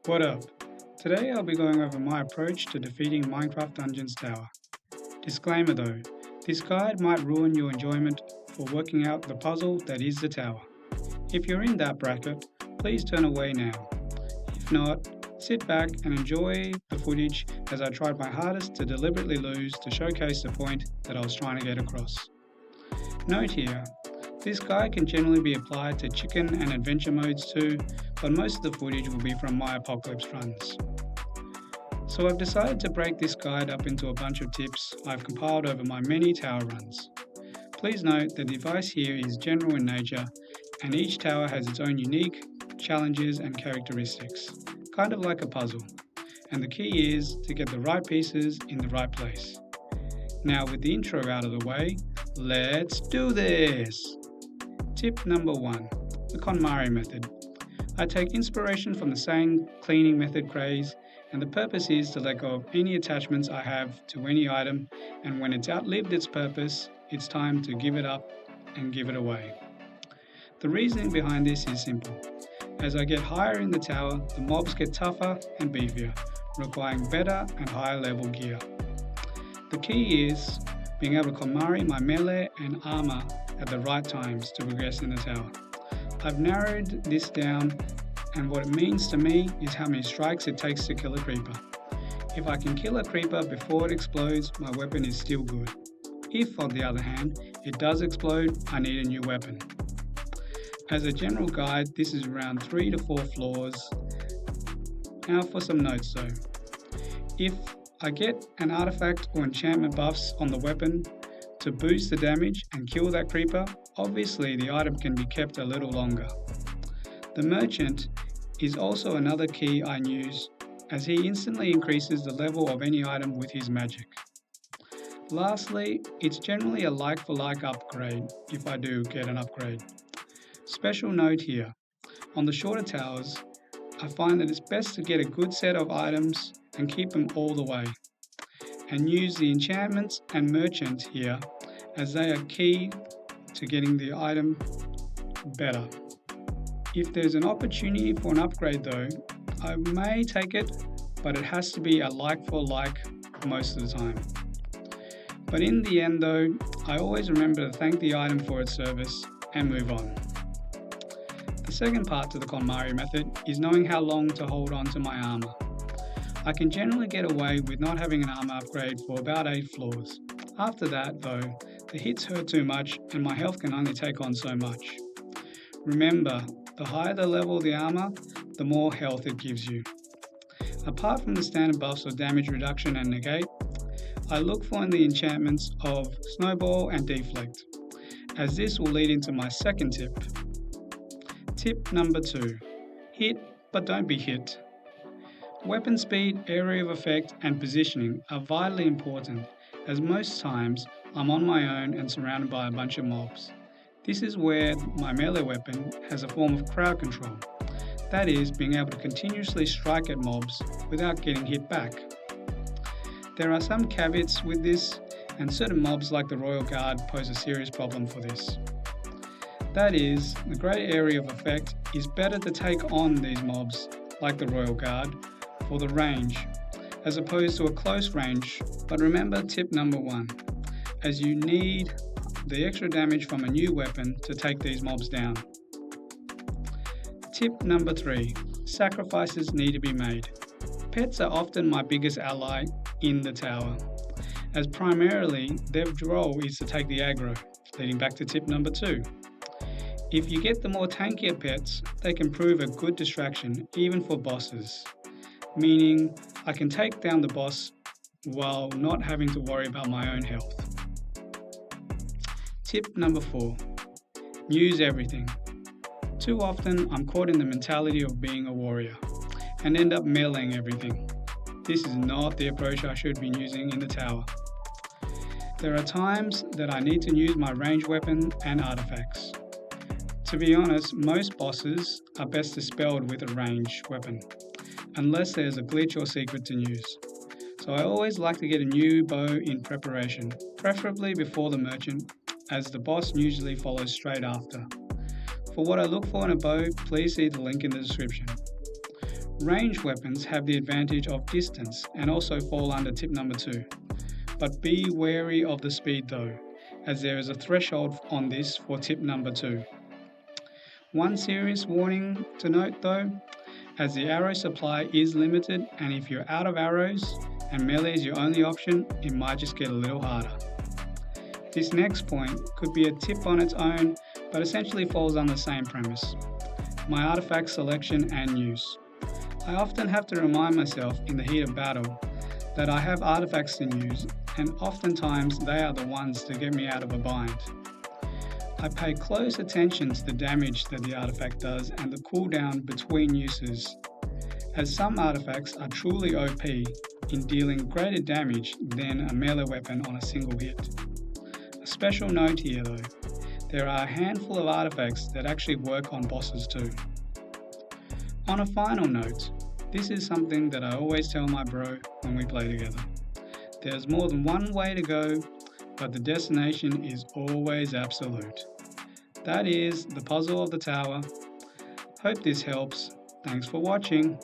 What up? Today I'll be going over my approach to defeating Minecraft Dungeons Tower. Disclaimer though, this guide might ruin your enjoyment for working out the puzzle that is the tower. If you're in that bracket, please turn away now. If not, sit back and enjoy the footage as I tried my hardest to deliberately lose to showcase the point that I was trying to get across. Note here, this guide can generally be applied to chicken and adventure modes too, but most of the footage will be from my apocalypse runs. So I've decided to break this guide up into a bunch of tips I've compiled over my many tower runs. Please note the device here is general in nature and each tower has its own unique challenges and characteristics, kind of like a puzzle, and the key is to get the right pieces in the right place. Now with the intro out of the way, let's do this! Tip number 1, the Conari Method. I take inspiration from the same cleaning method craze, and the purpose is to let go of any attachments I have to any item, and when it's outlived its purpose, it's time to give it up and give it away. The reasoning behind this is simple. As I get higher in the tower, the mobs get tougher and beefier, requiring better and higher level gear. The key is being able to Conari my melee and armor at the right times to progress in the tower. I've narrowed this down, and what it means to me is how many strikes it takes to kill a creeper. If I can kill a creeper before it explodes, my weapon is still good. If, on the other hand, it does explode, I need a new weapon. As a general guide, this is around 3 to 4 floors. Now for some notes though. If I get an artifact or enchantment buffs on the weapon to boost the damage and kill that creeper, obviously the item can be kept a little longer. The merchant is also another key I use, as he instantly increases the level of any item with his magic. Lastly, it's generally a like for like upgrade if I do get an upgrade. Special note here, on the shorter towers, I find that it's best to get a good set of items and keep them all the way, and use the enchantments and merchant here as they are key to getting the item better. If there's an opportunity for an upgrade though, I may take it, but it has to be a like for like most of the time. But in the end though, I always remember to thank the item for its service and move on. The second part to the Conari method is knowing how long to hold on to my armor. I can generally get away with not having an armor upgrade for about 8 floors. After that though, the hits hurt too much and my health can only take on so much. Remember, the higher the level of the armor, the more health it gives you. Apart from the standard buffs of damage reduction and negate, I look for in the enchantments of snowball and deflect, as this will lead into my second tip. Tip number 2, hit but don't be hit. Weapon speed, area of effect and positioning are vitally important, as most times I'm on my own and surrounded by a bunch of mobs. This is where my melee weapon has a form of crowd control, that is, being able to continuously strike at mobs without getting hit back. There are some caveats with this, and certain mobs like the Royal Guard pose a serious problem for this. That is, the grey area of effect is better to take on these mobs, like the Royal Guard, for the range, as opposed to a close range, but remember tip number 1, as you need the extra damage from a new weapon to take these mobs down. Tip number 3, sacrifices need to be made. Pets are often my biggest ally in the tower, as primarily their role is to take the aggro, leading back to tip number 2. If you get the more tankier pets, they can prove a good distraction even for bosses, meaning I can take down the boss while not having to worry about my own health. Tip number 4, use everything. Too often I'm caught in the mentality of being a warrior and end up meleeing everything. This is not the approach I should be using in the tower. There are times that I need to use my ranged weapon and artifacts. To be honest, most bosses are best dispelled with a ranged weapon, unless there's a glitch or secret to use. So I always like to get a new bow in preparation, preferably before the merchant, as the boss usually follows straight after. For what I look for in a bow, please see the link in the description. Ranged weapons have the advantage of distance and also fall under tip number 2. But be wary of the speed though, as there is a threshold on this for tip number 2. One serious warning to note though, as the arrow supply is limited, and if you're out of arrows and melee is your only option, it might just get a little harder. This next point could be a tip on its own, but essentially falls on the same premise: my artifact selection and use. I often have to remind myself in the heat of battle that I have artifacts to use, and oftentimes they are the ones that get me out of a bind. I pay close attention to the damage that the artifact does and the cooldown between uses, as some artifacts are truly OP in dealing greater damage than a melee weapon on a single hit. A special note here though, there are a handful of artifacts that actually work on bosses too. On a final note, this is something that I always tell my bro when we play together. There's more than one way to go, but the destination is always absolute. That is the puzzle of the tower. Hope this helps. Thanks for watching.